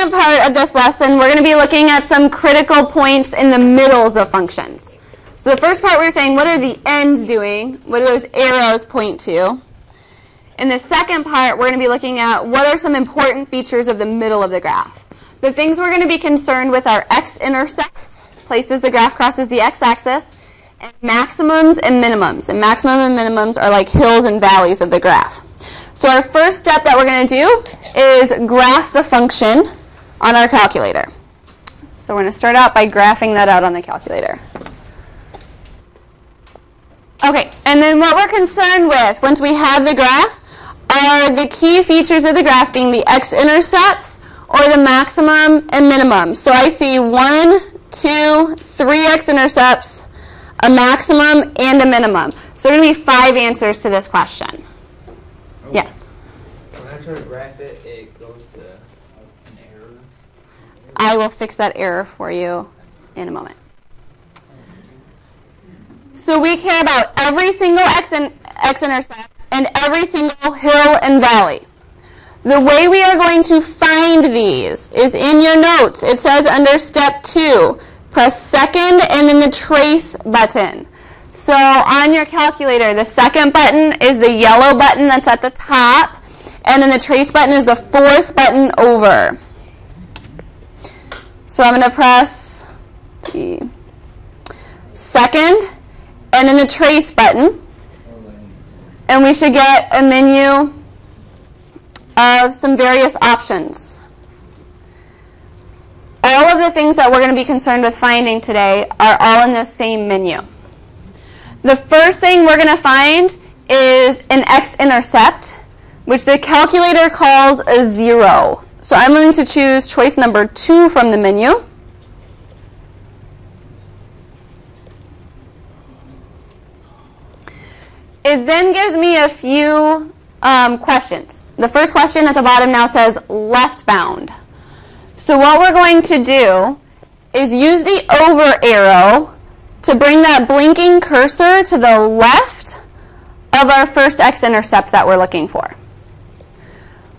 second part of this lesson, we're going to be looking at some critical points in the middles of functions. So the first part we were saying, what are the ends doing? What do those arrows point to? In the second part, we're going to be looking at what are some important features of the middle of the graph. The things we're going to be concerned with are x-intercepts, places the graph crosses the x-axis, and maximums and minimums. And maximum and minimums are like hills and valleys of the graph. So our first step that we're going to do is graph the function on our calculator. So we're going to start out by graphing that out on the calculator. Okay, and then what we're concerned with once we have the graph are the key features of the graph being the x-intercepts or the maximum and minimum. So I see 1, 2, 3 x-intercepts, a maximum, and a minimum. So there are going to be 5 answers to this question. Oh. Yes? When I try to graph it, it goes to an error. I will fix that error for you in a moment. So we care about every single x-intercept and every single hill and valley. The way we are going to find these is in your notes. It says under step 2, press second and then the trace button. So on your calculator, the second button is the yellow button that's at the top, and then the trace button is the 4th button over. So I'm going to press the second and then the trace button, and we should get a menu of some various options. All of the things that we're going to be concerned with finding today are all in the same menu. The first thing we're going to find is an x-intercept, which the calculator calls a 0. So I'm going to choose choice number 2 from the menu. It then gives me a few questions. The first question at the bottom now says left bound. So what we're going to do is use the over arrow to bring that blinking cursor to the left of our first x-intercept that we're looking for.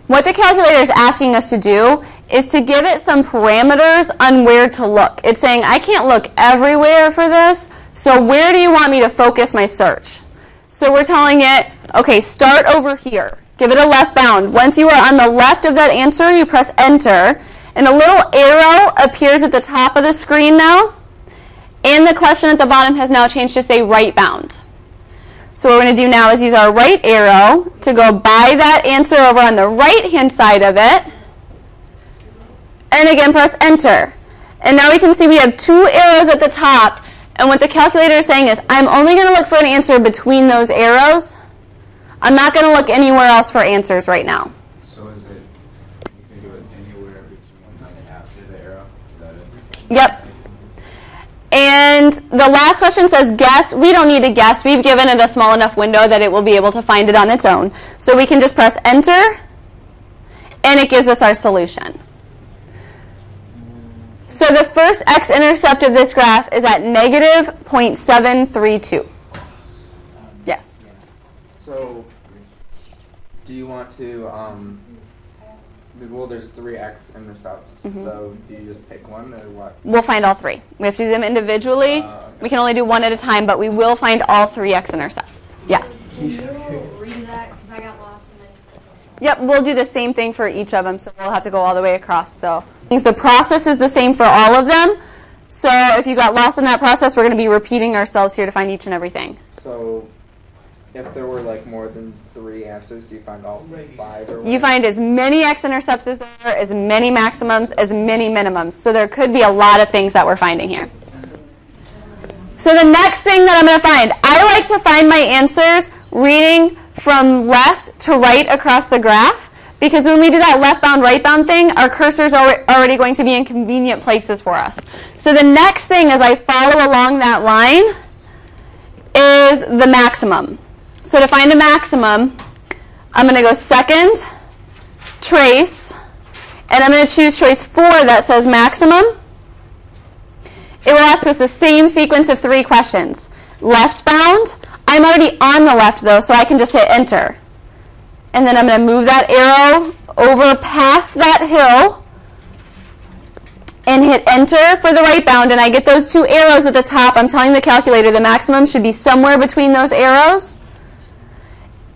What the calculator is asking us to do is to give it some parameters on where to look. It's saying, I can't look everywhere for this, so where do you want me to focus my search? So we're telling it, okay, start over here. Give it a left bound. Once you are on the left of that answer, you press enter, and a little arrow appears at the top of the screen now, and the question at the bottom has now changed to say right bound. So what we're going to do now is use our right arrow to go by that answer over on the right-hand side of it, and again press enter. And now we can see we have 2 arrows at the top, and what the calculator is saying is, I'm only going to look for an answer between those arrows. I'm not going to look anywhere else for answers right now. So is it, you can do it anywhere between, like, after the arrow? Is that it? Yep. And the last question says guess. We don't need to guess. We've given it a small enough window that it will be able to find it on its own. So we can just press enter, and it gives us our solution. So the first x-intercept of this graph is at negative 0.732. Yes? So, do you want to, well, there's 3 x-intercepts, so do you just pick one, or what? We'll find all 3. We have to do them individually. Okay. We can only do one at a time, but we will find all 3 x-intercepts. Yes? Can you read that? Because I got lost in it. Yep, we'll do the same thing for each of them, so we'll have to go all the way across. So the process is the same for all of them. So if you got lost in that process, we're going to be repeating ourselves here to find each and everything. So, if there were like more than 3 answers, do you find all 5 or what? You find as many x-intercepts as there are, as many maximums, as many minimums. So there could be a lot of things that we're finding here. So the next thing that I'm going to find, I like to find my answers reading from left to right across the graph, because when we do that left-bound, right-bound thing, our cursors are already going to be in convenient places for us. So the next thing as I follow along that line is the maximum. So to find a maximum, I'm going to go second, trace, and I'm going to choose choice 4 that says maximum. It will ask us the same sequence of 3 questions. Left bound. I'm already on the left, though, so I can just hit enter. And then I'm going to move that arrow over past that hill and hit enter for the right bound, and I get those two arrows at the top, I'm telling the calculator the maximum should be somewhere between those arrows.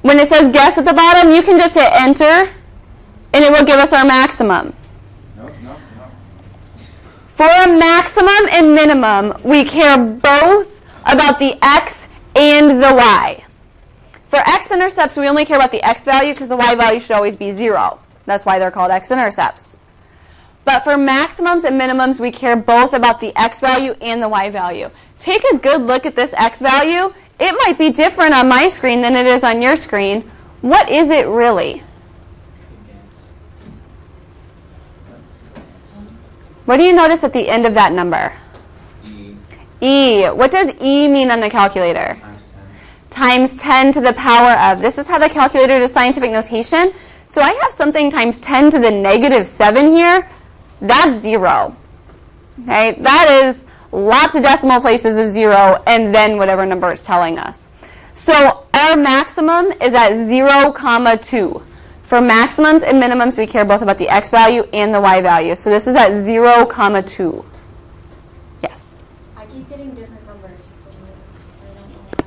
When it says guess at the bottom, you can just hit enter, and it will give us our maximum. Nope. For a maximum and minimum, we care both about the x and the y. For x-intercepts, we only care about the x value because the y value should always be 0. That's why they're called x-intercepts. But for maximums and minimums, we care both about the x value and the y value. Take a good look at this x value. It might be different on my screen than it is on your screen. What is it really? What do you notice at the end of that number? E. What does E mean on the calculator? Times 10 to the power of. This is how the calculator does scientific notation. So I have something times 10 to the negative 7 here. That's 0. Okay, that is lots of decimal places of 0 and then whatever number it's telling us. So our maximum is at 0,2. For maximums and minimums, we care both about the x value and the y value. So this is at 0,2. Yes? I keep getting different numbers. I don't know why.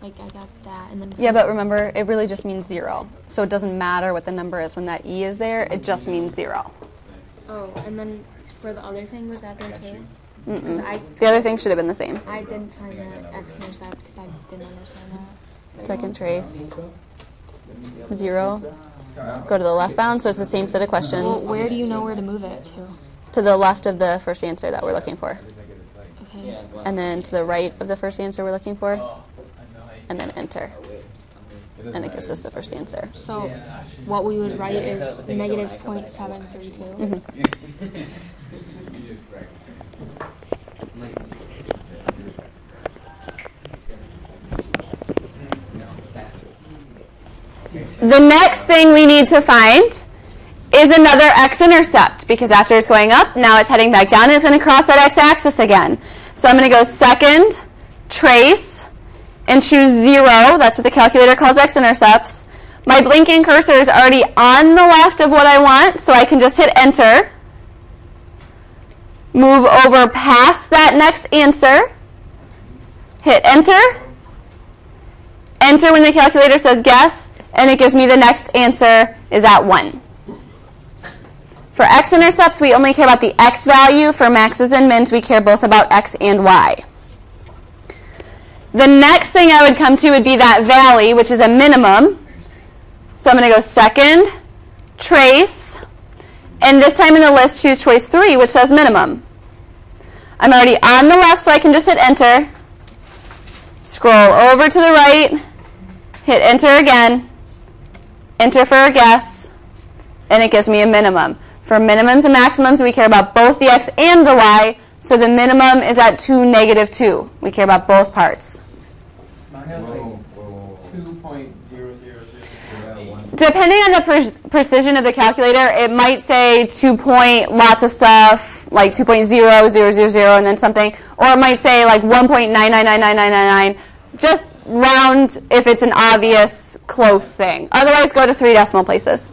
Like I got that, and then Yeah, but remember, it really just means 0. So it doesn't matter what the number is. When that E is there, it just means 0. oh, and then for the other thing, was that there too? Because The other thing should have been the same. I didn't find the x-intercept because I didn't understand that. Second trace, 0. Go to the left bound, so it's the same set of Well, questions. where do you know where to move it to? To the left of the first answer that we're looking for. Okay. And then to the right of the first answer we're looking for. And then enter. And it gives us the first answer. So what we would write is negative 0.732. The next thing we need to find is another x-intercept, because after it's going up, now it's heading back down and it's going to cross that x-axis again. So I'm going to go second, trace, and choose 0. That's what the calculator calls x-intercepts. My blinking cursor is already on the left of what I want, so I can just hit enter. Move over past that next answer. Hit enter. Enter when the calculator says guess, and it gives me the next answer is at 1. For x-intercepts, we only care about the x value. For maxes and mins, we care both about x and y. The next thing I would come to would be that valley, which is a minimum. So I'm going to go second, trace, and this time in the list, choose choice 3, which says minimum. I'm already on the left, so I can just hit enter. Scroll over to the right, hit enter again, enter for a guess, and it gives me a minimum. For minimums and maximums, we care about both the x and the y, so the minimum is at 2, negative 2. We care about both parts. Mine has like 2.0008. Depending on the precision of the calculator, it might say 2 point lots of stuff, like 2.00000 and then something, or it might say like 1.9999999. Just round if it's an obvious close thing. Otherwise, go to 3 decimal places.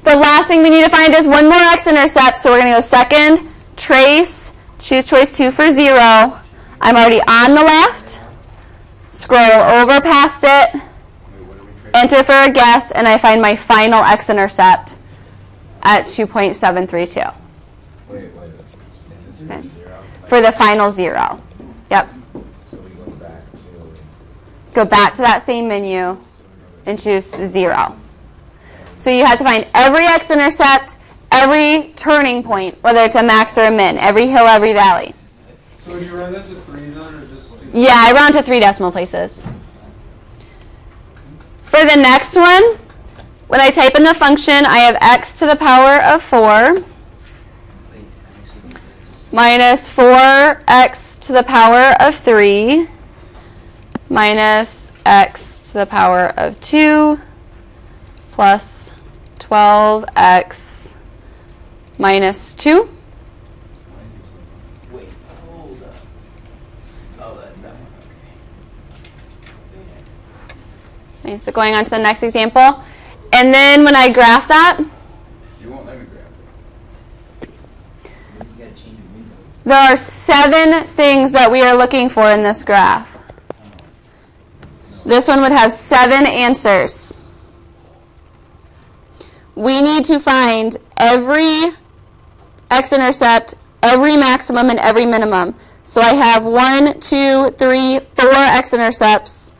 The last thing we need to find is one more x-intercept, so we're going to go second, trace, choose choice 2 for 0. I'm already on the left. Scroll over past it, enter for a guess, and I find my final x-intercept at 2.732. Wait. Is this Okay. 0? For the final 0. Yep. So we go back to... Go back to that same menu and choose 0. So you have to find every x-intercept, every turning point, whether it's a max or a min, every hill, every valley. So would you round that to 3 then, or just 2? Yeah, I round to 3 decimal places. For the next one, when I type in the function, I have x to the power of 4 minus 4x to the power of 3 minus x to the power of 2 plus 12x minus 2. Wait, hold up. Oh, that's that one. Okay, so going on to the next example, And then when I graph that, You won't let me grab it. there are 7 things that we are looking for in this graph. This one would have 7 answers. We need to find every x-intercept, every maximum, and every minimum. So I have 1, 2, 3, 4 x-intercepts,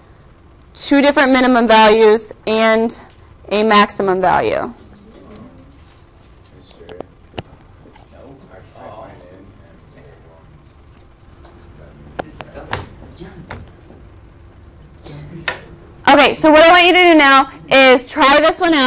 2 different minimum values, and a maximum value. It's straight. No. I type mine in and Okay, so what I want you to do now is try this one out.